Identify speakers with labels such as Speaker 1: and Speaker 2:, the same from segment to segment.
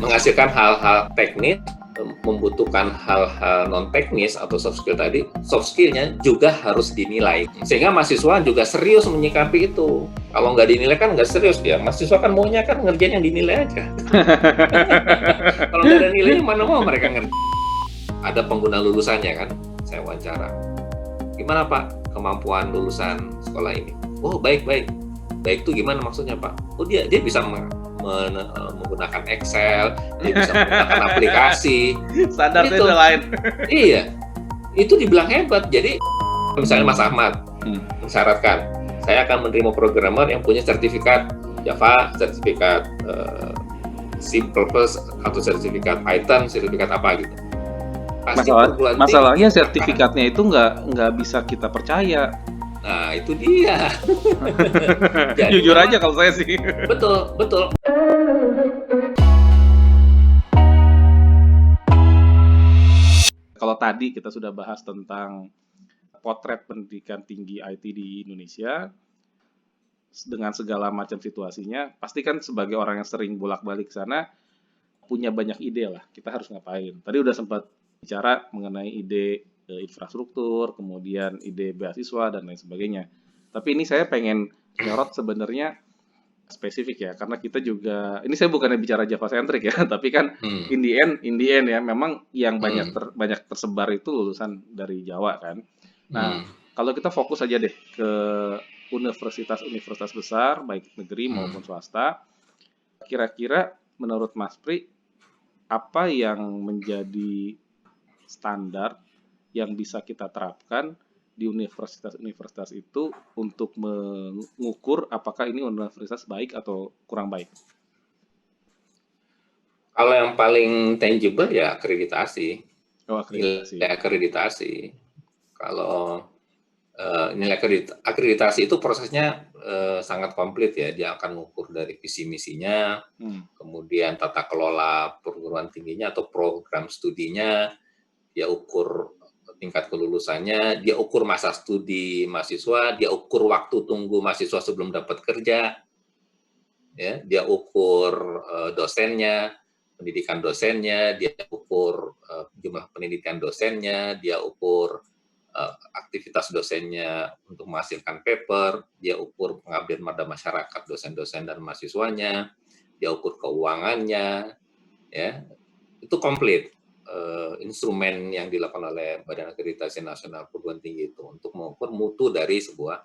Speaker 1: menghasilkan hal-hal teknis, membutuhkan hal-hal non teknis atau soft skill tadi, soft skillnya juga harus dinilai. Sehingga mahasiswa juga serius menyikapi itu. Kalau nggak dinilai kan nggak serius dia. Mahasiswa kan maunya kan ngerjain yang dinilai aja. Kalau nggak ada nilainya mana mau mereka ngerjain. Ada pengguna lulusannya kan, saya wawancara. Gimana Pak kemampuan lulusan sekolah ini? Oh baik-baik. Baik itu gimana maksudnya Pak? Oh dia bisa menggunakan Excel, dia bisa menggunakan aplikasi.
Speaker 2: Standar itu lain.
Speaker 1: Iya, itu dibilang hebat. Jadi misalnya Mas Ahmad mensyaratkan, saya akan menerima programmer yang punya sertifikat Java, sertifikat C++, atau sertifikat Python, sertifikat apa gitu.
Speaker 2: Masalahnya sertifikatnya itu nggak bisa kita percaya.
Speaker 1: Nah itu dia.
Speaker 2: Jadi, jujur aja kalau saya sih.
Speaker 1: Betul.
Speaker 2: Kalau tadi kita sudah bahas tentang potret pendidikan tinggi IT di Indonesia dengan segala macam situasinya, pasti kan sebagai orang yang sering bolak-balik ke sana punya banyak ide lah. Kita harus ngapain? Tadi udah sempat bicara mengenai ide infrastruktur, kemudian ide beasiswa dan lain sebagainya. Tapi ini saya pengen nyorot sebenarnya spesifik ya, karena kita juga ini saya bukannya bicara Java centric ya, tapi kan in the end ya memang yang banyak tersebar itu lulusan dari Jawa kan. Nah, kalau kita fokus aja deh ke universitas besar baik negeri maupun swasta, kira-kira menurut Mas Pri apa yang menjadi standar yang bisa kita terapkan di universitas-universitas itu untuk mengukur apakah ini universitas baik atau kurang baik?
Speaker 1: Kalau yang paling tangible ya akreditasi.
Speaker 2: Nilai
Speaker 1: akreditasi. Kalau nilai akreditasi itu prosesnya sangat komplit ya. Dia akan mengukur dari visi misinya, kemudian tata kelola perguruan tingginya atau program studinya, dia ukur tingkat kelulusannya, dia ukur masa studi mahasiswa, dia ukur waktu tunggu mahasiswa sebelum dapat kerja, ya, dia ukur dosennya, pendidikan dosennya, dia ukur jumlah pendidikan dosennya, dia ukur aktivitas dosennya untuk menghasilkan paper, dia ukur pengabdian pada masyarakat dosen-dosen dan mahasiswanya, dia ukur keuangannya, ya, itu komplit. Instrumen yang dilakukan oleh Badan Akreditasi Nasional Perguruan Tinggi itu untuk mengukur mutu dari sebuah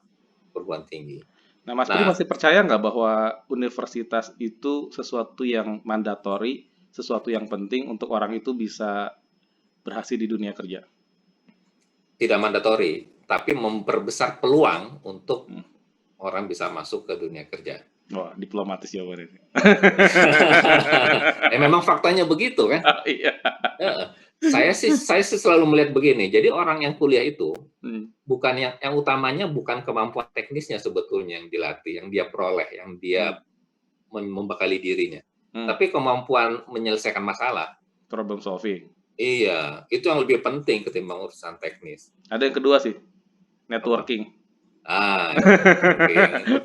Speaker 1: perguruan tinggi.
Speaker 2: Nah, Mas Pri masih percaya nggak bahwa universitas itu sesuatu yang mandatori, sesuatu yang penting untuk orang itu bisa berhasil di dunia kerja?
Speaker 1: Tidak mandatori, tapi memperbesar peluang untuk orang bisa masuk ke dunia kerja.
Speaker 2: Wah, diplomatis jawabannya.
Speaker 1: Memang faktanya begitu kan?
Speaker 2: Iya.
Speaker 1: Saya sih selalu melihat begini. Jadi orang yang kuliah itu bukan yang utamanya bukan kemampuan teknisnya sebetulnya yang dilatih, yang dia peroleh, yang dia membekali dirinya. Tapi kemampuan menyelesaikan masalah.
Speaker 2: Problem solving.
Speaker 1: Iya, itu yang lebih penting ketimbang urusan teknis.
Speaker 2: Ada yang kedua sih, networking.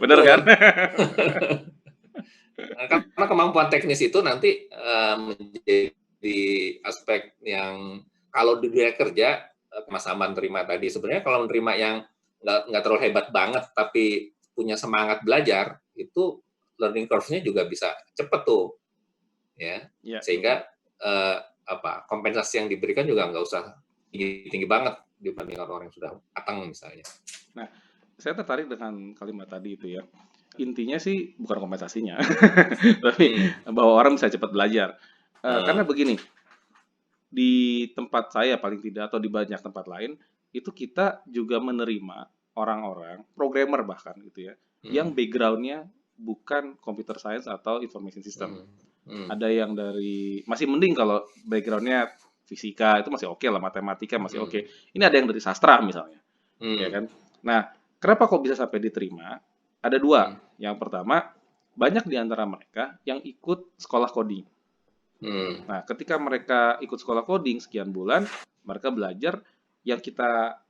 Speaker 1: Benar kan? Karena kemampuan teknis itu nanti menjadi aspek yang kalau di dunia kerja Mas Aman terima tadi, sebenarnya kalau menerima yang nggak terlalu hebat banget tapi punya semangat belajar, itu learning curve-nya juga bisa cepet tuh, ya. Sehingga kompensasi yang diberikan juga nggak usah tinggi banget dibandingkan orang yang sudah matang misalnya.
Speaker 2: Nah, saya tertarik dengan kalimat tadi itu ya. Intinya sih bukan kompensasinya, tapi bahwa orang bisa cepat belajar. Karena begini, di tempat saya paling tidak atau di banyak tempat lain, itu kita juga menerima orang-orang, programmer bahkan gitu ya, yang background-nya bukan computer science atau information system. Ada yang dari, masih mending kalau background-nya fisika, itu masih oke lah, matematika masih oke. Ini ada yang dari sastra misalnya, ya kan? Nah, kenapa kok bisa sampai diterima? Ada dua. Yang pertama, banyak di antara mereka yang ikut sekolah coding. Nah, ketika mereka ikut sekolah coding sekian bulan, mereka belajar, yang kita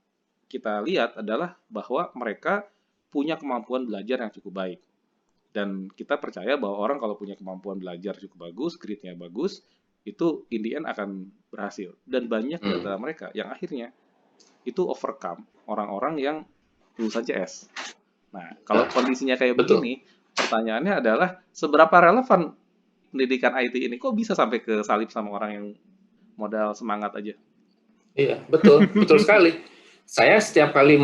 Speaker 2: lihat adalah bahwa mereka punya kemampuan belajar yang cukup baik. Dan kita percaya bahwa orang kalau punya kemampuan belajar cukup bagus, grade-nya bagus, itu in the end akan berhasil. Dan banyak di antara mereka yang akhirnya itu overcome orang-orang yang lulusan CS. Nah, kalau kondisinya kayak begini, pertanyaannya adalah seberapa relevan pendidikan IT ini kok bisa sampai ke salib sama orang yang modal semangat aja?
Speaker 1: Iya, betul, betul sekali. Saya setiap kali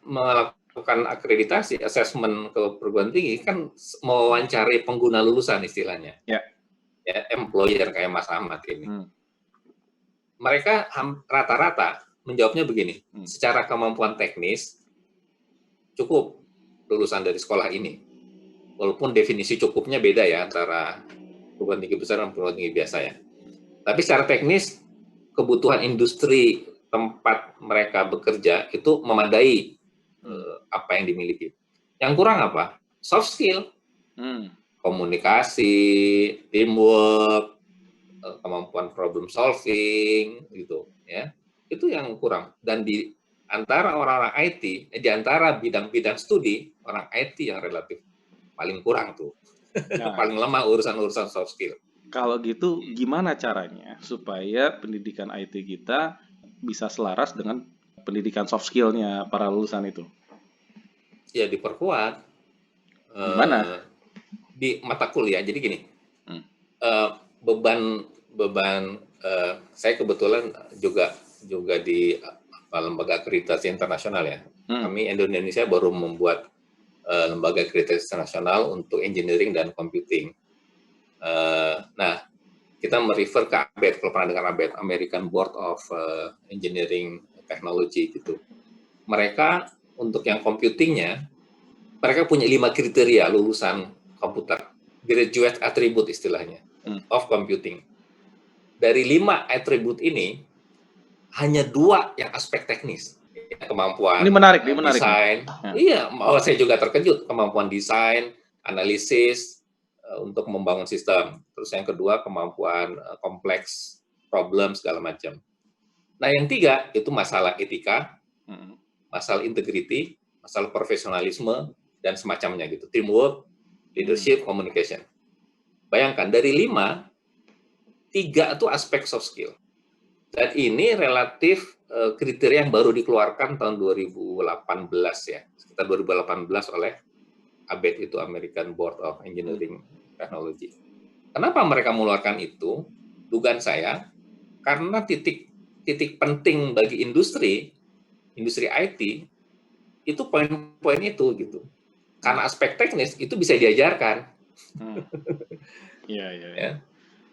Speaker 1: melakukan akreditasi, assessment ke perguruan tinggi, kan mewawancari pengguna lulusan istilahnya.
Speaker 2: Ya.
Speaker 1: Ya, employer kayak Mas Ahmad ini. Mereka rata-rata menjawabnya begini, secara kemampuan teknis, cukup lulusan dari sekolah ini. Walaupun definisi cukupnya beda ya antara perguruan tinggi besar dan perguruan tinggi biasa ya. Tapi secara teknis, kebutuhan industri tempat mereka bekerja itu memadai apa yang dimiliki. Yang kurang apa? Soft skill. Komunikasi, teamwork, kemampuan problem solving, gitu ya. Itu yang kurang. Dan di antara orang-orang IT, di antara bidang-bidang studi, orang IT yang relatif paling kurang tuh. Nah, paling lemah urusan-urusan soft skill.
Speaker 2: Kalau gitu, gimana caranya supaya pendidikan IT kita bisa selaras dengan pendidikan soft skill-nya para lulusan itu?
Speaker 1: Ya, diperkuat.
Speaker 2: Gimana?
Speaker 1: Di mata kuliah. Jadi gini, beban saya kebetulan juga di lembaga akreditasi internasional ya. Kami Indonesia baru membuat lembaga akreditasi nasional untuk engineering dan computing. Nah, kita merefer ke ABET, kalau pernah dengar ABET, American Board of Engineering Technology gitu. Mereka untuk yang computingnya, mereka punya 5 kriteria lulusan komputer, graduate attribute istilahnya, of computing. Dari 5 atribut ini, hanya 2 yang aspek teknis. Kemampuan
Speaker 2: ini menarik,
Speaker 1: desain. Iya, saya juga terkejut. Kemampuan desain, analisis untuk membangun sistem. Terus yang kedua, kemampuan kompleks problem segala macam. Nah, yang 3 itu masalah etika, masalah integrity, masalah profesionalisme, dan semacamnya gitu. Teamwork, leadership, communication. Bayangkan, dari 5, 3 itu aspek soft skill. Dan ini relatif kriteria yang baru dikeluarkan tahun 2018 ya, sekitar 2018 oleh ABET, itu American Board of Engineering Technology. Kenapa mereka mengeluarkan itu? Dugaan saya, karena titik penting bagi industri IT, itu poin-poin itu gitu. Karena aspek teknis itu bisa diajarkan.
Speaker 2: Iya.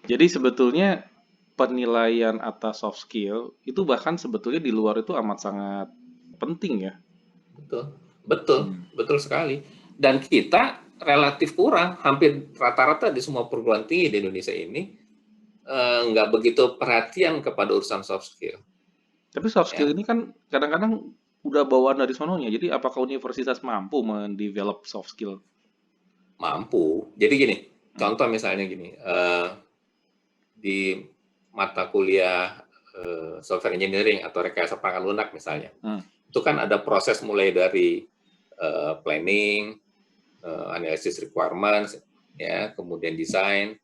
Speaker 2: Jadi sebetulnya penilaian atas soft skill itu bahkan sebetulnya di luar itu amat sangat penting ya.
Speaker 1: Betul sekali. Dan kita relatif kurang, hampir rata-rata di semua perguruan tinggi di Indonesia ini nggak begitu perhatian kepada urusan soft skill.
Speaker 2: Tapi soft skill ini kan kadang-kadang udah bawaan dari sononya. Jadi apakah universitas mampu mendevelop soft skill?
Speaker 1: Mampu. Jadi gini, contoh misalnya gini, di mata kuliah software engineering atau rekayasa perangkat lunak misalnya, itu kan ada proses mulai dari planning, analysis requirements, ya, kemudian desain,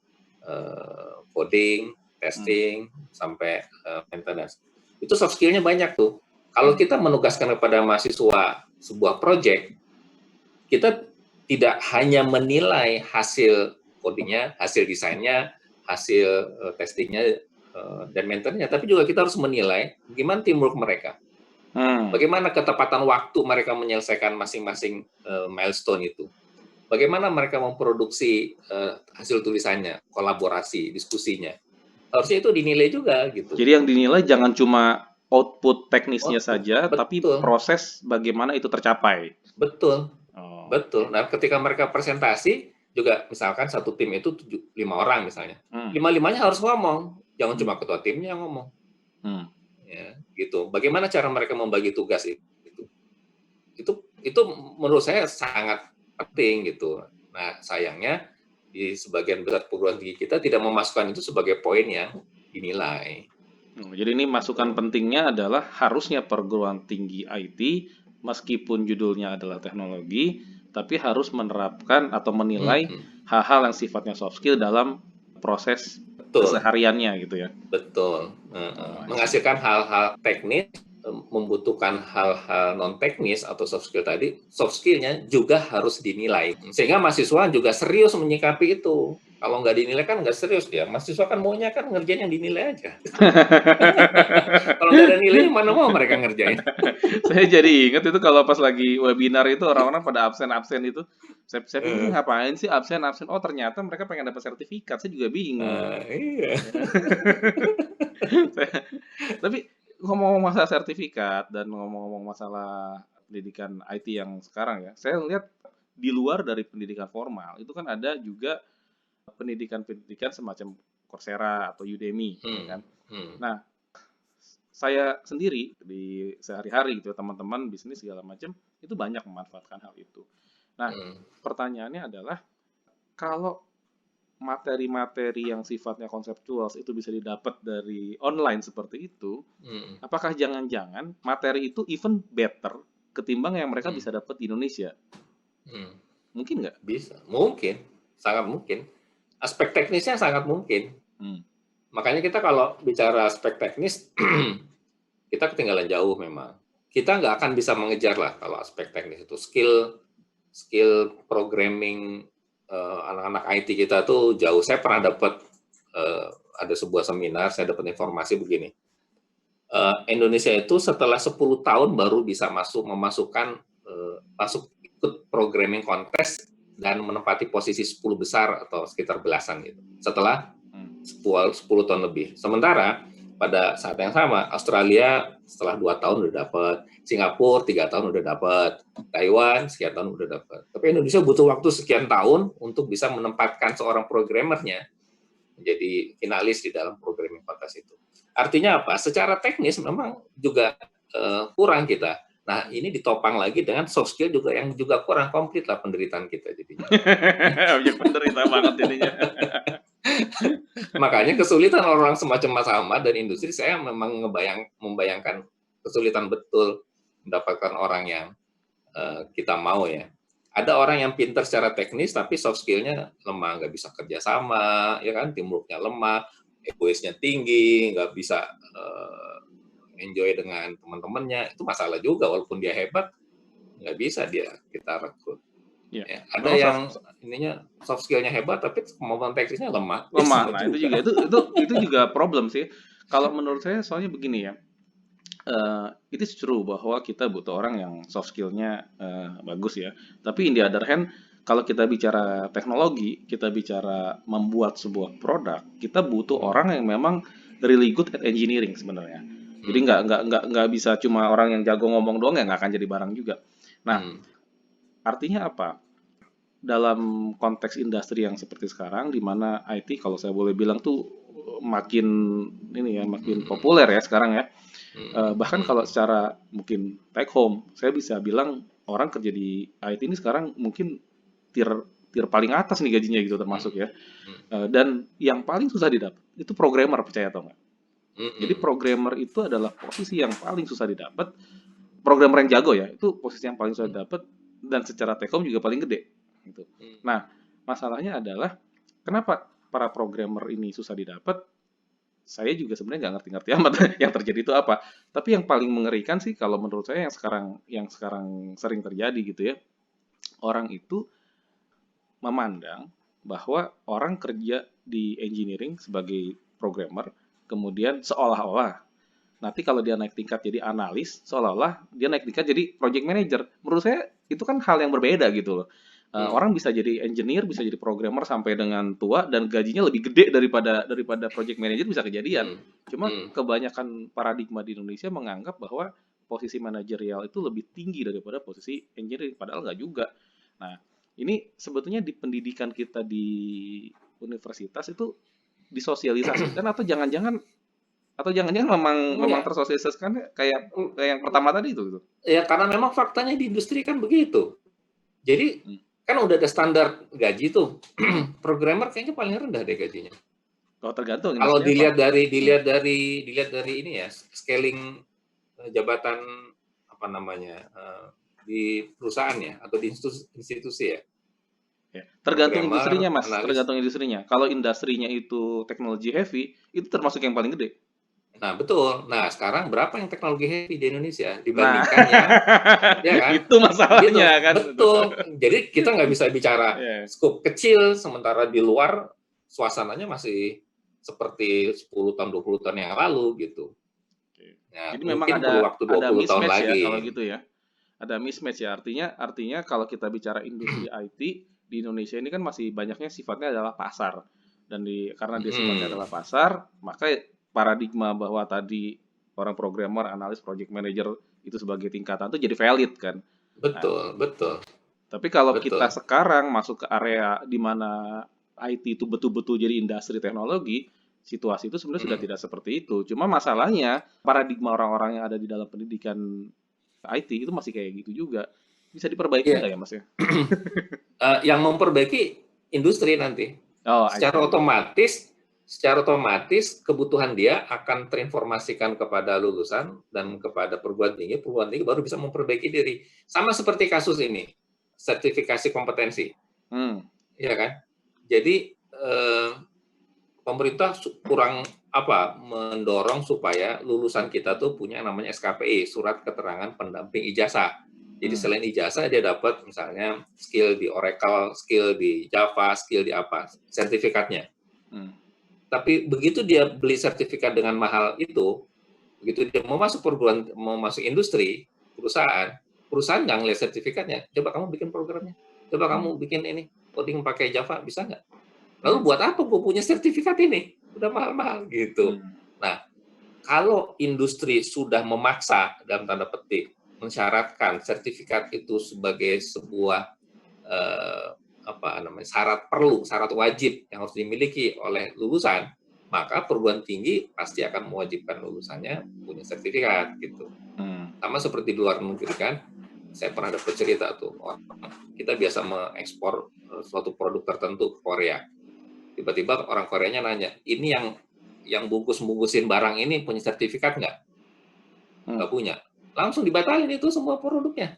Speaker 1: coding, testing, sampai maintenance. Itu soft skill-nya banyak tuh. Kalau kita menugaskan kepada mahasiswa sebuah project, kita tidak hanya menilai hasil codingnya, hasil desainnya, hasil testingnya, dan maintenance-nya, tapi juga kita harus menilai bagaimana teamwork mereka. Bagaimana ketepatan waktu mereka menyelesaikan masing-masing milestone itu. Bagaimana mereka memproduksi hasil tulisannya, kolaborasi, diskusinya. Harusnya itu dinilai juga gitu.
Speaker 2: Jadi yang dinilai jangan cuma output teknisnya saja, tapi proses bagaimana itu tercapai.
Speaker 1: Betul. Nah, ketika mereka presentasi, juga misalkan satu tim itu 5 orang misalnya. 5-5-nya harus ngomong. Jangan cuma ketua timnya yang ngomong. Ya, gitu. Bagaimana cara mereka membagi tugas itu? Itu menurut saya sangat penting gitu. Nah, sayangnya di sebagian besar perguruan tinggi kita tidak memasukkan itu sebagai poin yang dinilai.
Speaker 2: Jadi ini masukan pentingnya adalah harusnya perguruan tinggi IT, meskipun judulnya adalah teknologi, tapi harus menerapkan atau menilai hal-hal yang sifatnya soft skill dalam proses kesehariannya gitu ya.
Speaker 1: Betul. Menghasilkan hal-hal teknis, membutuhkan hal-hal non teknis atau soft skill tadi, soft skillnya juga harus dinilai. Sehingga mahasiswa juga serius menyikapi itu. Kalau nggak dinilai kan nggak serius dia. Mahasiswa kan maunya kan ngerjain yang dinilai aja. Kalau nggak ada nilainya mana mau mereka ngerjain.
Speaker 2: Saya jadi ingat itu kalau pas lagi webinar itu orang-orang pada absen-absen itu. Saya pikir ngapain sih absen-absen? Oh ternyata mereka pengen dapat sertifikat. Saya juga bingung.
Speaker 1: Iya.
Speaker 2: Tapi ngomong-ngomong masalah sertifikat dan ngomong-ngomong masalah pendidikan IT yang sekarang ya, saya lihat di luar dari pendidikan formal itu kan ada juga pendidikan-pendidikan semacam Coursera atau Udemy, ya kan? Nah, saya sendiri di sehari-hari gitu, teman-teman bisnis segala macam itu banyak memanfaatkan hal itu. Nah, pertanyaannya adalah kalau materi-materi yang sifatnya konseptual itu bisa didapat dari online seperti itu, apakah jangan-jangan materi itu even better ketimbang yang mereka bisa dapat di Indonesia? Mungkin nggak?
Speaker 1: Bisa, mungkin, sangat mungkin. Aspek teknisnya sangat mungkin. Makanya kita kalau bicara aspek teknis, kita ketinggalan jauh memang. Kita nggak akan bisa mengejar lah kalau aspek teknis itu. Skill programming anak-anak IT kita tuh jauh. Saya pernah dapat ada sebuah seminar, saya dapat informasi begini. Indonesia itu setelah 10 tahun baru bisa masuk ikut programming kontes dan menempati posisi 10 besar atau sekitar belasan gitu. Setelah 10 tahun lebih. Sementara pada saat yang sama Australia setelah 2 tahun udah dapat, Singapura 3 tahun udah dapat, Taiwan sekian tahun udah dapat. Tapi Indonesia butuh waktu sekian tahun untuk bisa menempatkan seorang programmernya menjadi finalis di dalam programming kontes itu. Artinya apa? Secara teknis memang juga kurang kita. Nah, ini ditopang lagi dengan soft skill juga yang juga kurang komplit lah penderitaan kita jadinya.
Speaker 2: Ya penderita banget jadinya.
Speaker 1: Makanya kesulitan orang semacam Mas Ahmad dan industri, saya memang membayangkan kesulitan betul mendapatkan orang yang kita mau ya. Ada orang yang pintar secara teknis tapi soft skill-nya lemah, nggak bisa kerjasama, ya kan, teamwork-nya lemah, egoisnya tinggi, nggak bisa enjoy dengan teman-temannya, itu masalah juga. Walaupun dia hebat, nggak bisa kita rekrut.
Speaker 2: Ya.
Speaker 1: Ya, ada yang ininya soft skill-nya hebat tapi kemampuan teknisnya lemah.
Speaker 2: Nah, itu juga problem sih. Kalau menurut saya soalnya begini ya. It is true bahwa kita butuh orang yang soft skill-nya bagus ya. Tapi in the other hand, kalau kita bicara teknologi, kita bicara membuat sebuah produk, kita butuh orang yang memang really good at engineering sebenarnya. Jadi nggak bisa cuma orang yang jago ngomong doang ya nggak akan jadi barang juga. Nah, artinya apa? Dalam konteks industri yang seperti sekarang, di mana IT kalau saya boleh bilang tuh makin populer ya sekarang ya. Bahkan kalau secara mungkin take home, saya bisa bilang orang kerja di IT ini sekarang mungkin tier paling atas nih gajinya gitu termasuk ya. Dan yang paling susah didapat itu programmer, percaya atau enggak? Jadi programmer itu adalah posisi yang paling susah didapat. Programmer yang jago ya, itu posisi yang paling susah didapat dan secara take home juga paling gede gitu. Nah, masalahnya adalah kenapa para programmer ini susah didapat? Saya juga sebenarnya nggak ngerti-ngerti amat yang terjadi itu apa. Tapi yang paling mengerikan sih kalau menurut saya yang sekarang sering terjadi gitu ya. Orang itu memandang bahwa orang kerja di engineering sebagai programmer, kemudian seolah-olah nanti kalau dia naik tingkat jadi analis, seolah-olah dia naik tingkat jadi project manager. Menurut saya itu kan hal yang berbeda gitu loh. Orang bisa jadi engineer, bisa jadi programmer sampai dengan tua dan gajinya lebih gede daripada project manager bisa kejadian. Cuma kebanyakan paradigma di Indonesia menganggap bahwa posisi manajerial itu lebih tinggi daripada posisi engineering, padahal nggak juga. Nah, ini sebetulnya di pendidikan kita di universitas itu disosialisasikan atau jangan-jangan memang tersosialisasikan kayak yang pertama tadi itu gitu.
Speaker 1: Ya karena memang faktanya di industri kan begitu. Jadi kan udah ada standar gaji tuh. Programmer kayaknya paling rendah deh gajinya.
Speaker 2: Oh, tergantung.
Speaker 1: Kalau dilihat dari ini ya, scaling jabatan apa namanya? di perusahaannya atau di institusi ya.
Speaker 2: Ya, tergantung
Speaker 1: Programmer,
Speaker 2: industrinya, Mas.
Speaker 1: analis.
Speaker 2: Tergantung industrinya. Kalau industrinya itu teknologi heavy, itu termasuk yang paling gede.
Speaker 1: Nah, betul. Nah, sekarang berapa yang teknologi heavy di Indonesia
Speaker 2: Nah,
Speaker 1: dibandingkan yang, ya kan?
Speaker 2: itu masalahnya
Speaker 1: Gitu,
Speaker 2: kan.
Speaker 1: betul. Jadi kita nggak bisa bicara
Speaker 2: Ya.
Speaker 1: skup kecil, sementara di luar suasananya masih seperti 10 tahun, 20 tahun yang lalu gitu. Ya,
Speaker 2: Jadi memang
Speaker 1: mungkin perlu waktu 20 tahun
Speaker 2: mismatch ya kalau
Speaker 1: lagi.
Speaker 2: gitu ya. Ada mismatch ya. Artinya kalau kita bicara industri IT di Indonesia ini kan masih banyaknya sifatnya adalah pasar. Dan karena dia sifatnya adalah pasar, maka paradigma bahwa tadi orang programmer, analis, project manager itu sebagai tingkatan itu jadi valid kan. Nah,
Speaker 1: Betul, betul,
Speaker 2: tapi kalau kita
Speaker 1: betul.
Speaker 2: sekarang masuk ke area di mana IT itu betul-betul jadi industri teknologi, situasi itu sebenarnya sudah tidak seperti itu. Cuma masalahnya paradigma orang-orang yang ada di dalam pendidikan IT itu masih kayak gitu juga. Bisa diperbaiki
Speaker 1: Iya.
Speaker 2: nggak ya, Mas ya?
Speaker 1: Yang memperbaiki industri nanti.
Speaker 2: Oh, I
Speaker 1: Secara
Speaker 2: see.
Speaker 1: otomatis kebutuhan dia akan terinformasikan kepada lulusan dan kepada perguruan tinggi baru bisa memperbaiki diri. Sama seperti kasus ini, sertifikasi kompetensi, ya kan? Jadi pemerintah kurang mendorong supaya lulusan kita tuh punya namanya SKPI, surat keterangan pendamping ijazah. Jadi selain ijazah dia dapat misalnya skill di Oracle, skill di Java, skill di apa, sertifikatnya. Tapi begitu dia beli sertifikat dengan mahal itu, begitu dia mau masuk industri, perusahaan nggak ngeliat sertifikatnya. Coba kamu bikin programnya, coba kamu bikin ini, coding pakai Java, bisa nggak? Lalu buat apa gue punya sertifikat ini? Udah mahal-mahal gitu. Nah, kalau industri sudah memaksa dalam tanda petik mensyaratkan sertifikat itu sebagai sebuah syarat wajib yang harus dimiliki oleh lulusan, maka perguruan tinggi pasti akan mewajibkan lulusannya punya sertifikat gitu. Sama seperti di luar negeri kan, saya pernah dapat cerita tuh, kita biasa mengekspor suatu produk tertentu ke Korea. Tiba-tiba orang Koreanya nanya, ini yang bungkus-bungkusin barang ini punya sertifikat nggak? Nggak punya. Langsung dibatalin itu semua produknya.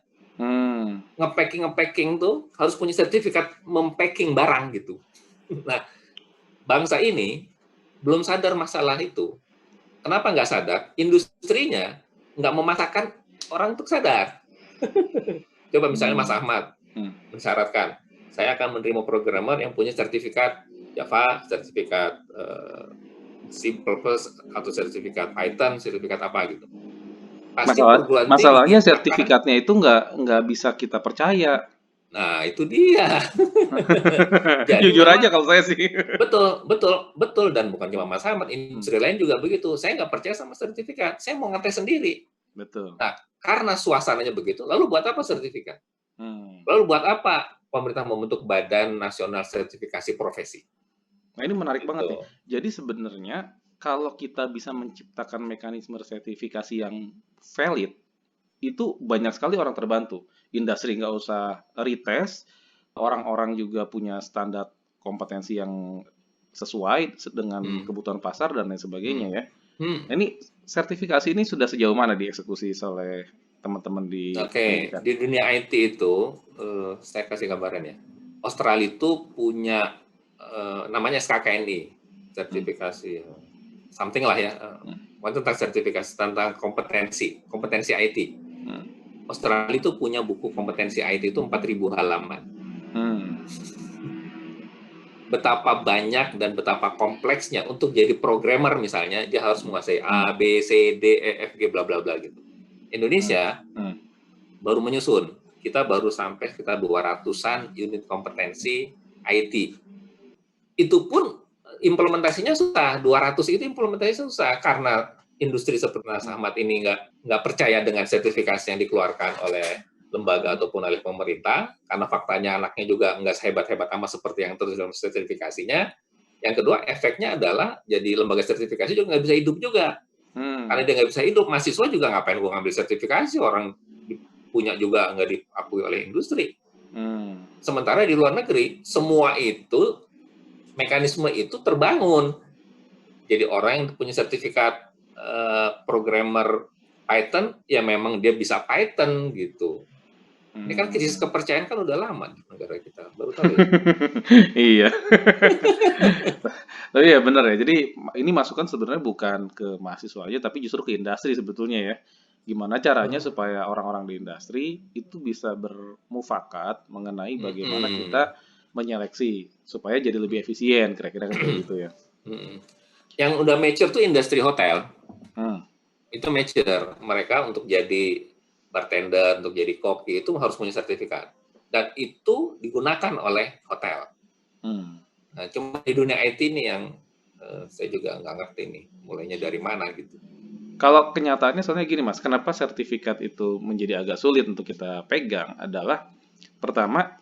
Speaker 1: Nge-packing tuh harus punya sertifikat mempacking barang gitu. Nah, bangsa ini belum sadar masalah itu. Kenapa nggak sadar? Industrinya nggak memaksakan orang untuk sadar. Coba misalnya Mas Ahmad mensyaratkan, saya akan menerima programmer yang punya sertifikat Java, sertifikat C++ atau sertifikat Python, sertifikat apa gitu. Pasti
Speaker 2: Masalahnya sertifikatnya itu nggak bisa kita percaya.
Speaker 1: Nah, itu dia.
Speaker 2: Jadi jujur aja kalau saya sih.
Speaker 1: Betul. Dan bukan cuma Mas Ahmad, industri lain juga begitu. Saya nggak percaya sama sertifikat. Saya mau ngetes sendiri.
Speaker 2: Betul.
Speaker 1: Nah, karena suasananya begitu, lalu buat apa sertifikat? Lalu buat apa pemerintah membentuk Badan Nasional Sertifikasi Profesi?
Speaker 2: Nah, ini menarik banget nih. Jadi sebenarnya kalau kita bisa menciptakan mekanisme sertifikasi yang valid, itu banyak sekali orang terbantu. Industri nggak usah retest, orang-orang juga punya standar kompetensi yang sesuai dengan kebutuhan pasar dan lain sebagainya ya. Nah, ini sertifikasi ini sudah sejauh mana dieksekusi oleh teman-teman di pendidikan?
Speaker 1: Di dunia IT itu, saya kasih gambaran ya. Australia itu punya namanya SKKNI, sertifikasi something lah ya, tentang sertifikasi tentang kompetensi IT. Australia itu punya buku kompetensi IT itu 4.000 halaman. Betapa banyak dan betapa kompleksnya untuk jadi programmer misalnya, dia harus menguasai A, B, C, D, E, F, G, bla bla bla gitu. Indonesia baru menyusun. Kita baru sampai sekitar 200-an unit kompetensi IT. Itu pun implementasinya susah. 200 itu implementasinya susah karena industri seperti Mas Ahmad ini nggak percaya dengan sertifikasi yang dikeluarkan oleh lembaga ataupun oleh pemerintah, karena faktanya anaknya juga nggak sehebat-hebat amat seperti yang tertulis dalam sertifikasinya. Yang kedua, efeknya adalah jadi lembaga sertifikasi juga nggak bisa hidup juga. Karena dia nggak bisa hidup, mahasiswa juga ngapain gue ngambil sertifikasi, orang punya juga nggak diakui oleh industri. Sementara di luar negeri, semua itu, mekanisme itu terbangun. Jadi orang yang punya sertifikat programmer Python, ya memang dia bisa Python gitu. Ini kan krisis kepercayaan kan udah lama di negara kita, baru tahu ya?
Speaker 2: Iya. Tapi ya benar ya, jadi ini masukan sebenarnya bukan ke mahasiswa aja, tapi justru ke industri sebetulnya ya. Gimana caranya supaya orang-orang di industri itu bisa bermufakat mengenai bagaimana kita menyeleksi supaya jadi lebih efisien, kira-kira kan kayak gitu ya.
Speaker 1: Yang udah mature tuh industri hotel. Itu mature. Mereka untuk jadi bartender, untuk jadi koki itu harus punya sertifikat. Dan itu digunakan oleh hotel. Nah, cuma di dunia IT nih yang saya juga nggak ngerti nih, mulainya dari mana gitu.
Speaker 2: Kalau kenyataannya soalnya gini Mas, kenapa sertifikat itu menjadi agak sulit untuk kita pegang adalah pertama,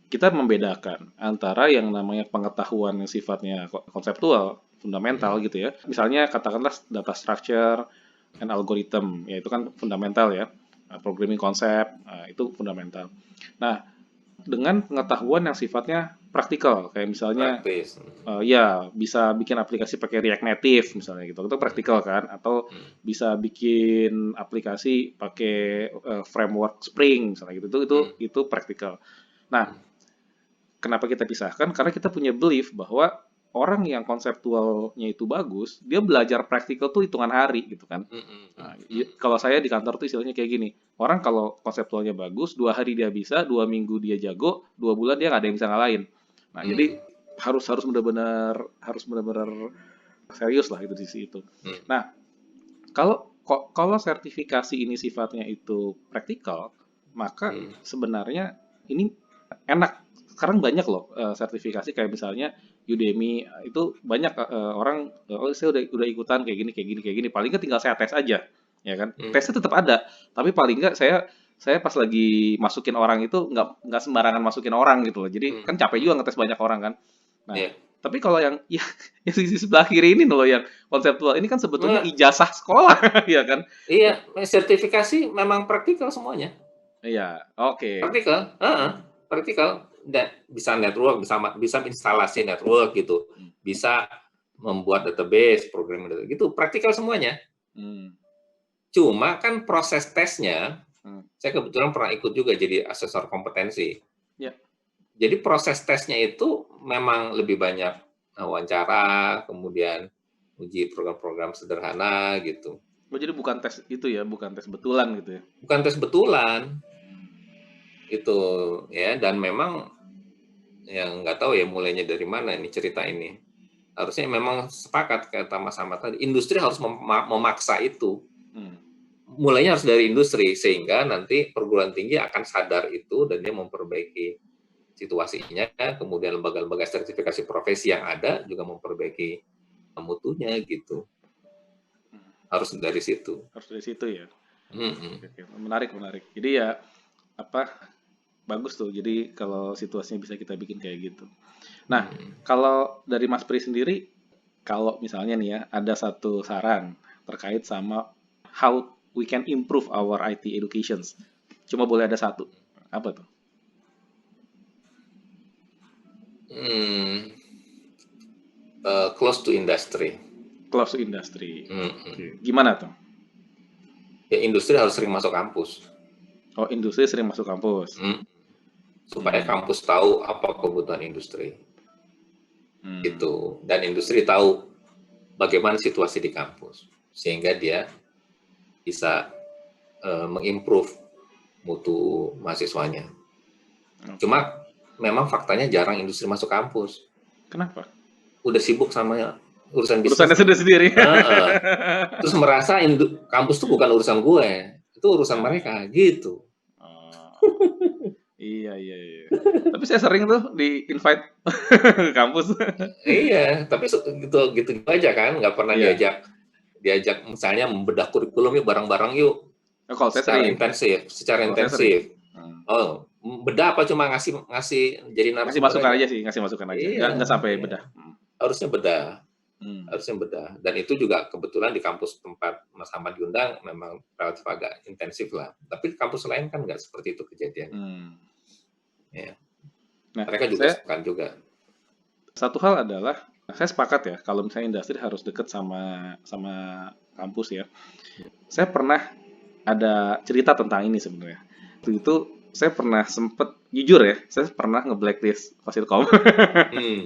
Speaker 2: kita membedakan antara yang namanya pengetahuan yang sifatnya konseptual, fundamental gitu ya. Misalnya katakanlah data structure and algorithm, ya itu kan fundamental ya. Programming konsep, itu fundamental. Nah, dengan pengetahuan yang sifatnya praktikal, kayak misalnya ya bisa bikin aplikasi pakai React Native misalnya gitu, itu praktikal kan, atau bisa bikin aplikasi pakai framework Spring misalnya gitu, itu praktikal. Nah, kenapa kita pisahkan? Karena kita punya belief bahwa orang yang konseptualnya itu bagus, dia belajar praktikal tuh hitungan hari gitu kan. Nah, kalau saya di kantor tuh istilahnya kayak gini, orang kalau konseptualnya bagus, 2 hari dia bisa, 2 minggu dia jago, 2 bulan dia nggak ada yang bisa ngalahin. Nah, jadi harus benar-benar serius lah itu di situ. Nah, kalau sertifikasi ini sifatnya itu praktikal, maka sebenarnya ini enak. Sekarang banyak loh sertifikasi kayak misalnya Udemy itu banyak orang saya udah ikutan kayak gini paling nggak tinggal saya tes aja ya kan, tesnya tetap ada tapi paling nggak saya pas lagi masukin orang itu nggak sembarangan masukin orang gitu loh, jadi kan capek juga ngetes banyak orang kan. Nah tapi kalau yang sisi sebelah kiri ini loh yang konseptual ini kan sebetulnya ijazah sekolah ya kan.
Speaker 1: Iya, sertifikasi memang praktikal semuanya.
Speaker 2: Iya, oke.
Speaker 1: Praktikal. Dan bisa network, bisa instalasi network gitu, bisa membuat database, programming gitu, praktikal semuanya. Cuma kan proses tesnya, saya kebetulan pernah ikut juga jadi asesor kompetensi. Jadi proses tesnya itu memang lebih banyak wawancara, kemudian uji program-program sederhana gitu.
Speaker 2: Jadi bukan tes itu ya, bukan tes betulan gitu ya?
Speaker 1: Bukan tes betulan. Itu ya, dan memang yang nggak tahu ya mulainya dari mana ini cerita ini. Harusnya memang sepakat kata Mas Ahmad tadi, industri harus memaksa itu. Mulainya harus dari industri, sehingga nanti perguruan tinggi akan sadar itu dan dia memperbaiki situasinya, kemudian lembaga-lembaga sertifikasi profesi yang ada juga memperbaiki mutunya gitu. Harus dari situ.
Speaker 2: Harus dari situ ya. Menarik. Jadi ya bagus tuh. Jadi kalau situasinya bisa kita bikin kayak gitu. Nah, kalau dari Mas Pri sendiri, kalau misalnya nih ya ada satu saran terkait sama how we can improve our IT educations, cuma boleh ada satu, apa tuh?
Speaker 1: Close to industry.
Speaker 2: Close to industry. Gimana tuh?
Speaker 1: Ya, industri harus sering masuk kampus.
Speaker 2: Oh, industri sering masuk kampus.
Speaker 1: Supaya kampus tahu apa kebutuhan industri. Gitu. Dan industri tahu bagaimana situasi di kampus. Sehingga dia bisa mengimprove mutu mahasiswanya. Cuma memang faktanya jarang industri masuk kampus.
Speaker 2: Kenapa?
Speaker 1: Udah sibuk sama urusan bisnis.
Speaker 2: Urusannya sendiri.
Speaker 1: Terus merasa kampus itu bukan urusan gue, itu urusan mereka gitu.
Speaker 2: Iya. Tapi saya sering tuh di invite ke kampus.
Speaker 1: Iya, tapi gitu aja kan, nggak pernah diajak misalnya membedah kurikulum yuk bareng-bareng yuk.
Speaker 2: Kalau
Speaker 1: secara intensif. Oh, bedah apa cuma ngasih jadi
Speaker 2: narasumber? Ngasih masukan aja. Iya, nggak sampai bedah.
Speaker 1: Harusnya bedah. Dan itu juga kebetulan di kampus tempat Mas Ahmad diundang memang relatif agak intensif lah. Tapi kampus lain kan nggak seperti itu kejadian. Ya. Nah, mereka juga sepakat juga.
Speaker 2: Satu hal adalah saya sepakat ya kalau misalnya industri harus dekat sama kampus ya. Saya pernah ada cerita tentang ini sebenarnya. Waktu itu saya pernah sempet, jujur ya, saya pernah nge-blacklist Fasilkom.
Speaker 1: Hmm.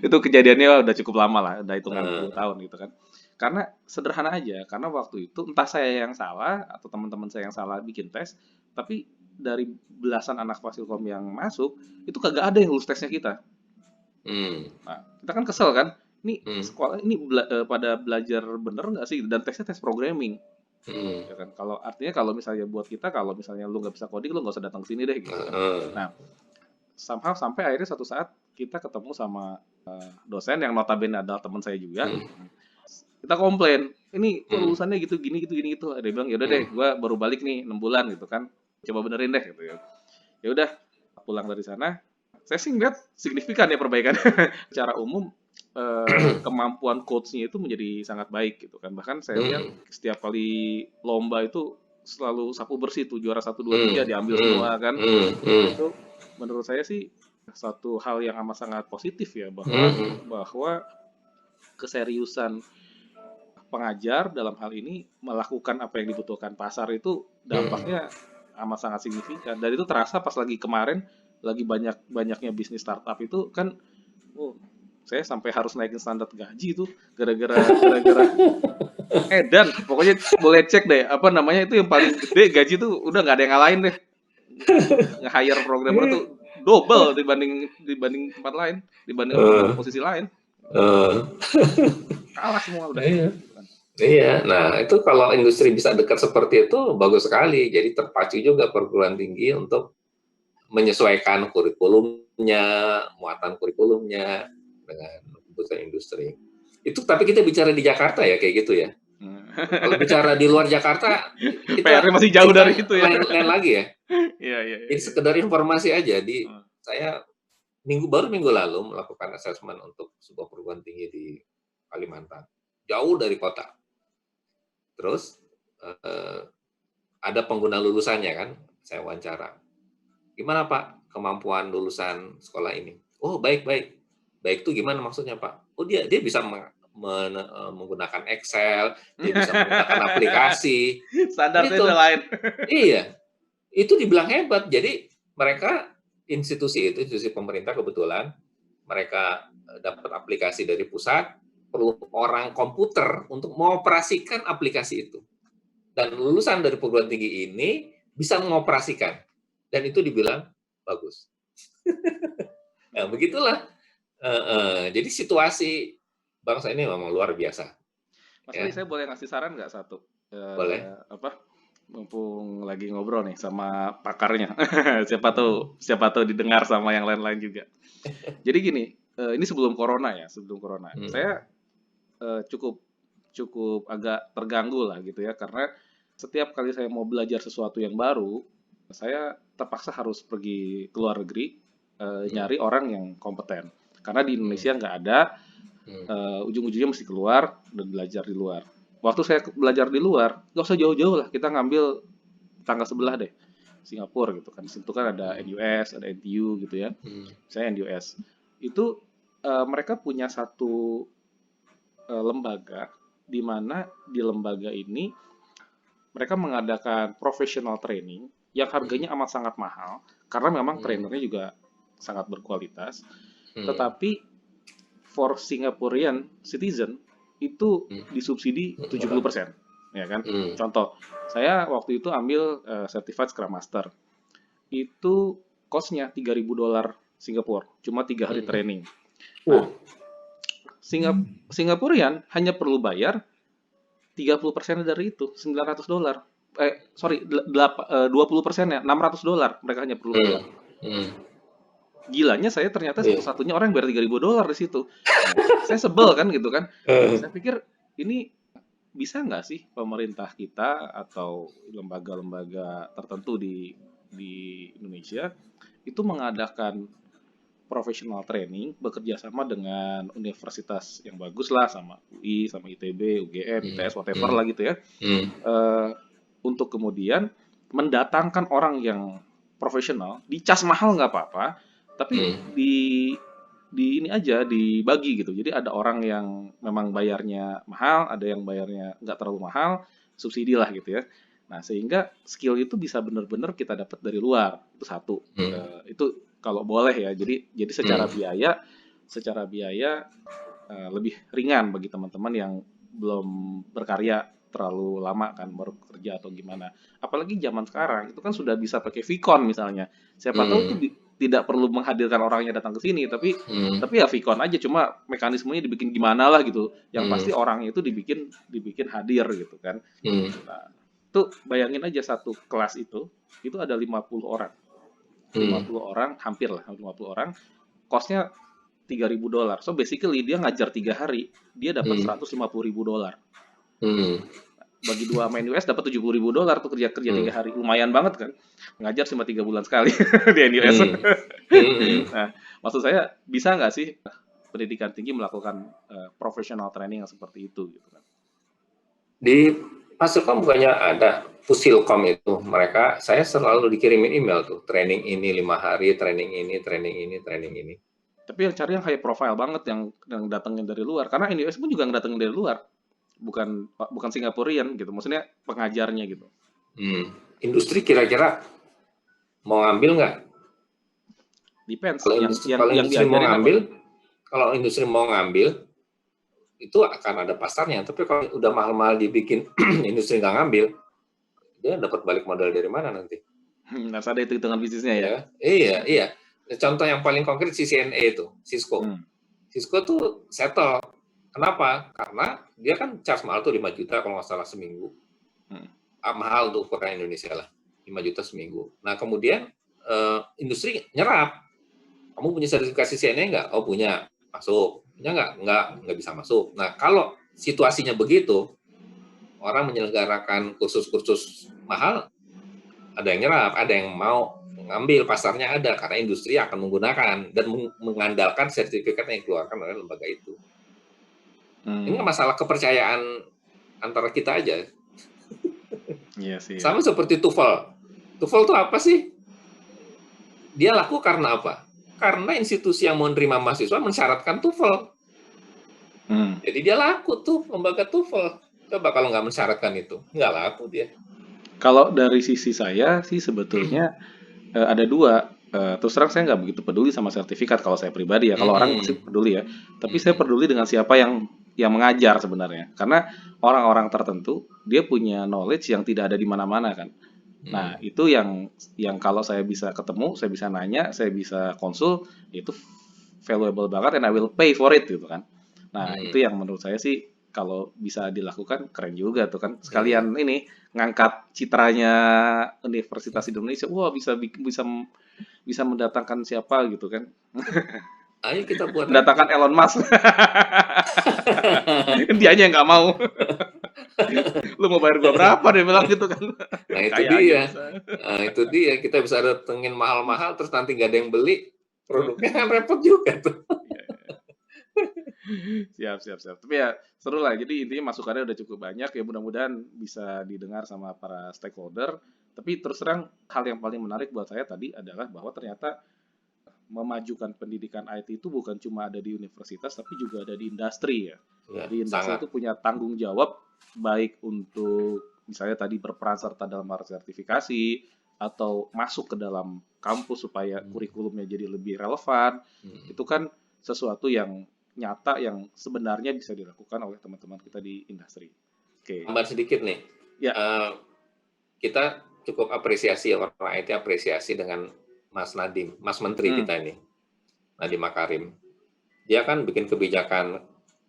Speaker 2: Itu kejadiannya udah cukup lama lah, udah hitungan puluh
Speaker 1: Eh,
Speaker 2: tahun gitu kan. Karena sederhana aja, karena waktu itu entah saya yang salah atau teman-teman saya yang salah bikin tes, tapi dari belasan anak Fasilkom yang masuk, itu kagak ada yang lulus tesnya kita.
Speaker 1: hmm.
Speaker 2: Nah, kita kan kesel kan, ini
Speaker 1: Hmm.
Speaker 2: sekolah ini pada belajar bener nggak sih? Dan tesnya tes programming,
Speaker 1: Hmm.
Speaker 2: ya kan? Kalau artinya kalau misalnya buat kita, kalau misalnya lu nggak bisa coding, lu nggak usah datang ke sini deh gitu kan.
Speaker 1: Eh,
Speaker 2: Nah, somehow sampai akhirnya suatu saat kita ketemu sama dosen yang notabene adalah teman saya juga.
Speaker 1: hmm.
Speaker 2: Kita komplain, ini kok
Speaker 1: Hmm.
Speaker 2: lulusannya gitu gini gitu gini gitu. Dia bilang ya udah deh,
Speaker 1: Hmm.
Speaker 2: gue baru balik nih 6 bulan gitu kan, coba benerin deh gitu ya. Ya udah, pulang dari sana, saya sih ngeliat signifikan ya perbaikan. Secara umum kemampuan coachnya itu menjadi sangat baik gitu kan. Bahkan saya lihat
Speaker 1: Hmm.
Speaker 2: setiap kali lomba itu selalu sapu bersih tuh, juara 1, 2, 3
Speaker 1: Hmm.
Speaker 2: diambil
Speaker 1: Hmm.
Speaker 2: semua kan.
Speaker 1: Hmm. Hmm.
Speaker 2: Itu menurut saya sih satu hal yang amat sangat positif ya, bahwa
Speaker 1: Hmm.
Speaker 2: bahwa keseriusan pengajar dalam hal ini melakukan apa yang dibutuhkan pasar itu
Speaker 1: Hmm.
Speaker 2: dampaknya amat sangat signifikan. Dan itu terasa pas lagi kemarin lagi banyak-banyaknya bisnis startup itu kan, oh, saya sampai harus naikin standar gaji itu gara-gara dan pokoknya boleh cek deh apa namanya itu yang paling gede gaji itu udah nggak ada yang ngalahin deh. Nge-hire programmer tuh double dibanding dibanding tempat lain, dibanding apa dibanding
Speaker 1: Eh,
Speaker 2: posisi lain.
Speaker 1: eh,
Speaker 2: Kalah semua udah
Speaker 1: iya.
Speaker 2: gitu kan.
Speaker 1: Iya, nah itu kalau industri bisa dekat seperti itu bagus sekali. Jadi terpacu juga perguruan tinggi untuk menyesuaikan kurikulumnya, muatan kurikulumnya dengan kebutuhan industri. Itu tapi kita bicara di Jakarta ya kayak gitu ya.
Speaker 2: Hmm.
Speaker 1: Kalau bicara di luar Jakarta
Speaker 2: PR-nya
Speaker 1: kita
Speaker 2: masih jauh dari
Speaker 1: ceritanya
Speaker 2: itu ya.
Speaker 1: lain lagi ya.
Speaker 2: Iya, iya, iya,
Speaker 1: Jadi
Speaker 2: iya.
Speaker 1: sekedar informasi aja
Speaker 2: Hmm.
Speaker 1: saya baru minggu lalu melakukan asesmen untuk sebuah perguruan tinggi di Kalimantan. Jauh dari kota. Terus eh, ada pengguna lulusannya kan, saya wawancara. Gimana Pak kemampuan lulusan sekolah ini? Oh baik baik. Baik itu gimana maksudnya Pak? Oh dia bisa menggunakan Excel, dia bisa menggunakan aplikasi.
Speaker 2: Standarnya
Speaker 1: Itu
Speaker 2: udah lain.
Speaker 1: iya, itu dibilang hebat. Jadi mereka institusi pemerintah kebetulan mereka dapat aplikasi dari pusat, perlu orang komputer untuk mengoperasikan aplikasi itu. Dan lulusan dari perguruan tinggi ini bisa mengoperasikan. Dan itu dibilang bagus. Nah, begitulah. Jadi situasi bangsa ini memang luar biasa.
Speaker 2: Mas Tri,
Speaker 1: Ya,
Speaker 2: saya boleh ngasih saran nggak satu?
Speaker 1: boleh.
Speaker 2: Apa? Mumpung lagi ngobrol nih sama pakarnya. Siapa tahu didengar sama yang lain-lain juga. Jadi gini, ini sebelum corona ya, sebelum corona.
Speaker 1: Hmm.
Speaker 2: Saya cukup cukup agak terganggu lah gitu ya, karena setiap kali saya mau belajar sesuatu yang baru, saya terpaksa harus pergi ke luar negeri
Speaker 1: Hmm.
Speaker 2: nyari orang yang kompeten. Karena di
Speaker 1: Hmm.
Speaker 2: Indonesia nggak ada,
Speaker 1: Hmm.
Speaker 2: ujung-ujungnya mesti keluar dan belajar di luar. Waktu saya belajar di luar, nggak usah jauh-jauh lah, kita ngambil tangga sebelah deh, Singapura gitu kan. Di situ kan ada
Speaker 1: Hmm.
Speaker 2: NUS, ada NTU gitu ya.
Speaker 1: Hmm.
Speaker 2: Saya NUS. Itu mereka punya satu lembaga di mana di lembaga ini mereka mengadakan professional training yang
Speaker 1: Hmm.
Speaker 2: harganya amat sangat mahal karena memang
Speaker 1: Hmm.
Speaker 2: trainernya juga sangat berkualitas.
Speaker 1: Hmm.
Speaker 2: Tetapi for Singaporean citizen itu
Speaker 1: Hmm.
Speaker 2: disubsidi
Speaker 1: Murah.
Speaker 2: 70%, ya kan?
Speaker 1: Hmm.
Speaker 2: Contoh, saya waktu itu ambil Certified Scrum Master. Itu cost-nya $3.000 Singapura, cuma 3 hari
Speaker 1: Hmm.
Speaker 2: training.
Speaker 1: Wah.
Speaker 2: Nah, Singaporean hanya perlu bayar 30% dari itu, $900. Sorry, 20%-nya, $600 mereka hanya perlu
Speaker 1: Hmm.
Speaker 2: bayar.
Speaker 1: Hmm.
Speaker 2: Gilanya saya ternyata
Speaker 1: Iya.
Speaker 2: satu-satunya orang yang bayar $3.000 di situ. Nah, saya sebel kan gitu kan.
Speaker 1: Eh.
Speaker 2: Saya pikir ini bisa nggak sih pemerintah kita atau lembaga-lembaga tertentu di Indonesia itu mengadakan professional training bekerja sama dengan universitas yang bagus lah, sama UI, sama ITB, UGM,
Speaker 1: Hmm.
Speaker 2: ITS, whatever
Speaker 1: Hmm.
Speaker 2: lah gitu ya,
Speaker 1: Hmm.
Speaker 2: untuk kemudian mendatangkan orang yang profesional, dicas mahal nggak apa-apa, tapi
Speaker 1: Hmm.
Speaker 2: di ini aja dibagi gitu. Jadi ada orang yang memang bayarnya mahal, ada yang bayarnya nggak terlalu mahal, subsidi lah gitu ya. Nah, sehingga skill itu bisa benar-benar kita dapat dari luar. Itu satu. Itu kalau boleh ya. Jadi secara biaya lebih ringan bagi teman-teman yang belum berkarya terlalu lama kan, baru kerja atau gimana. Apalagi zaman sekarang itu kan sudah bisa pakai Vicon misalnya. Siapa tahu tuh tidak perlu menghadirkan orangnya datang ke sini, tapi ya Vicon aja, cuma mekanismenya dibikin gimana lah gitu. Yang pasti orangnya itu dibikin hadir gitu kan. Nah, tuh bayangin aja satu kelas itu ada 50 orang. 50 orang, hampir lah 50 orang. Cost-nya $3.000. So basically dia ngajar 3 hari, dia dapat $150.000. Bagi 2 main US dapat $70.000 tuh kerja 3 hari. Lumayan banget kan. Ngajar cuma 3 bulan sekali di NUS. Nah, maksud saya bisa nggak sih pendidikan tinggi melakukan professional training yang seperti itu gitu kan?
Speaker 1: Di Fasilkom bukannya ada Pusilkom itu, saya selalu dikirimin email tuh, training ini 5 hari, training ini.
Speaker 2: Tapi yang cari yang high profile banget, yang datangnya dari luar. Karena NUS pun juga datangnya dari luar. Bukan Singaporean gitu. Maksudnya pengajarnya gitu.
Speaker 1: Industri kira-kira mau ngambil nggak?
Speaker 2: Depends.
Speaker 1: Kalau industri mau ngambil, itu akan ada pasarnya. Tapi kalau udah mahal-mahal dibikin, industri nggak ngambil, dia dapat balik modal dari mana nanti?
Speaker 2: Harus ada hitungan bisnisnya ya?
Speaker 1: Iya. Contoh yang paling konkret CCNA itu, Cisco. Cisco tuh settle. Kenapa? Karena dia kan charge mahal tuh 5 juta kalau nggak salah seminggu. Mahal tuh ukuran Indonesia lah, 5 juta seminggu. Nah kemudian industri nyerap. Kamu punya sertifikasi CCNA nggak? Oh punya, masuk. Punya nggak bisa masuk. Nah kalau situasinya begitu, orang menyelenggarakan kursus-kursus mahal, ada yang nyerap, ada yang mau ngambil, pasarnya ada, karena industri akan menggunakan dan mengandalkan sertifikat yang dikeluarkan oleh lembaga itu. Ini masalah kepercayaan antara kita aja.
Speaker 2: Iya sih.
Speaker 1: Sama seperti TOEFL. TOEFL itu apa sih? Dia laku karena apa? Karena institusi yang mau menerima mahasiswa mensyaratkan TOEFL. Jadi dia laku tuh, lembaga TOEFL. Coba kalau nggak mensyaratkan itu, nggak laku dia.
Speaker 2: Kalau dari sisi saya sih sebetulnya ada dua. Terus terang saya nggak begitu peduli sama sertifikat kalau saya pribadi ya. Kalau orang pasti peduli ya. Tapi saya peduli dengan siapa yang mengajar sebenarnya. Karena orang-orang tertentu dia punya knowledge yang tidak ada di mana-mana kan. Nah itu yang kalau saya bisa ketemu, saya bisa nanya, saya bisa konsul, itu valuable banget and I will pay for it gitu kan. Nah itu yang menurut saya sih kalau bisa dilakukan keren juga tuh kan. Sekalian ini ngangkat citranya Universitas Indonesia. Wah bisa mendatangkan siapa gitu kan.
Speaker 1: Ayo kita buat
Speaker 2: mendatangkan Elon Musk. Dianya yang nggak mau. Lu mau bayar gua berapa dia bilang gitu kan.
Speaker 1: Nah itu dia. Kita bisa datengin mahal-mahal terus nanti nggak ada yang beli, produknya kan repot juga tuh.
Speaker 2: Siap. Tapi ya seru lah. Jadi intinya masukannya udah cukup banyak ya, mudah-mudahan bisa didengar sama para stakeholder. Tapi terus terang hal yang paling menarik buat saya tadi adalah bahwa ternyata memajukan pendidikan IT itu bukan cuma ada di universitas tapi juga ada di industri ya. Jadi industri itu punya tanggung jawab baik untuk misalnya tadi berperan serta dalam hal sertifikasi atau masuk ke dalam kampus supaya kurikulumnya jadi lebih relevan. Itu kan sesuatu yang nyata yang sebenarnya bisa dilakukan oleh teman-teman kita di industri.
Speaker 1: Oke. Tambah sedikit nih.
Speaker 2: Ya.
Speaker 1: Kita cukup apresiasi orang IT apresiasi dengan Mas Nadiem, Mas Menteri kita ini, Nadiem Makarim. Dia kan bikin kebijakan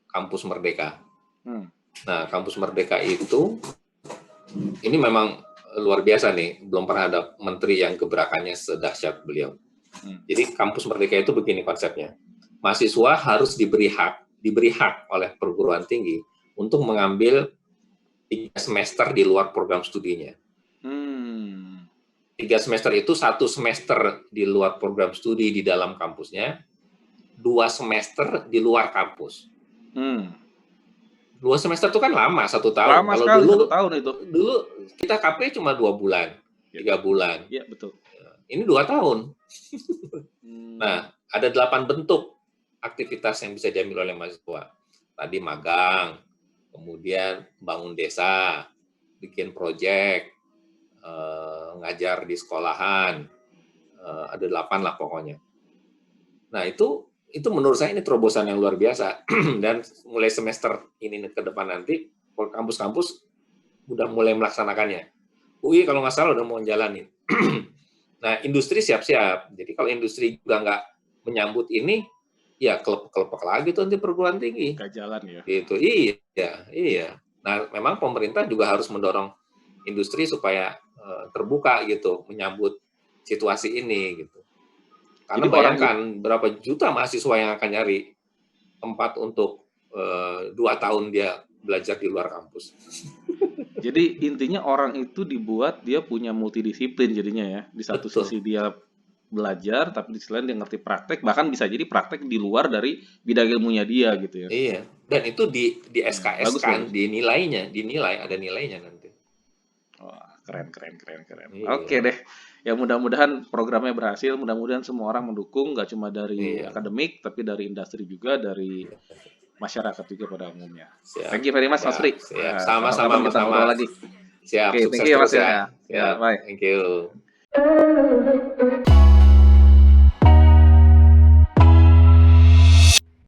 Speaker 1: Kampus Merdeka. Nah, Kampus Merdeka itu ini memang luar biasa nih. Belum pernah ada menteri yang gebrakannya sedahsyat beliau. Jadi Kampus Merdeka itu begini konsepnya. Mahasiswa harus diberi hak oleh perguruan tinggi untuk mengambil 3 semester di luar program studinya. 3 semester itu 1 semester di luar program studi di dalam kampusnya, 2 semester di luar kampus. 2 semester itu kan lama, 1 tahun.
Speaker 2: Lama kalau sekali, dulu 1 tahun itu.
Speaker 1: Dulu kita KP cuma 2 bulan, 3 bulan.
Speaker 2: Iya, betul.
Speaker 1: Ini 2 tahun. Nah, ada 8 bentuk aktivitas yang bisa diambil oleh mahasiswa. Tadi magang, kemudian bangun desa, bikin proyek, ngajar di sekolahan, ada 8 lah pokoknya. Nah itu menurut saya ini terobosan yang luar biasa. Dan mulai semester ini ke depan nanti, kampus-kampus udah mulai melaksanakannya. UI kalau nggak salah udah mau jalanin. Nah, industri siap-siap. Jadi kalau industri juga nggak menyambut ini, ya kelepek lagi tuh nanti perguruan tinggi.
Speaker 2: Nggak jalan ya.
Speaker 1: Gitu. Iya. Nah, memang pemerintah juga harus mendorong industri supaya terbuka gitu, menyambut situasi ini gitu. Karena bayangkan berapa juta mahasiswa yang akan nyari tempat untuk 2 tahun dia belajar di luar kampus.
Speaker 2: Jadi intinya orang itu dibuat dia punya multidisiplin jadinya ya. Di satu sisi dia belajar, tapi di sisi lain dia ngerti praktek, bahkan bisa jadi praktek di luar dari bidang ilmunya dia gitu ya.
Speaker 1: Iya, dan itu di SKS kan, dinilai, ada nilainya nanti.
Speaker 2: Wah, keren. Iya. Oke deh. Ya mudah-mudahan programnya berhasil, mudah-mudahan semua orang mendukung, nggak cuma dari akademik, tapi dari industri juga, dari masyarakat juga pada umumnya.
Speaker 1: Siap.
Speaker 2: Thank you very much, Mas Ri.
Speaker 1: Sama-sama
Speaker 2: kita ngobrol lagi.
Speaker 1: Siap,
Speaker 2: sukses
Speaker 1: thank you,
Speaker 2: terus
Speaker 1: Mas ya.
Speaker 2: Ya, bye.
Speaker 1: Thank you.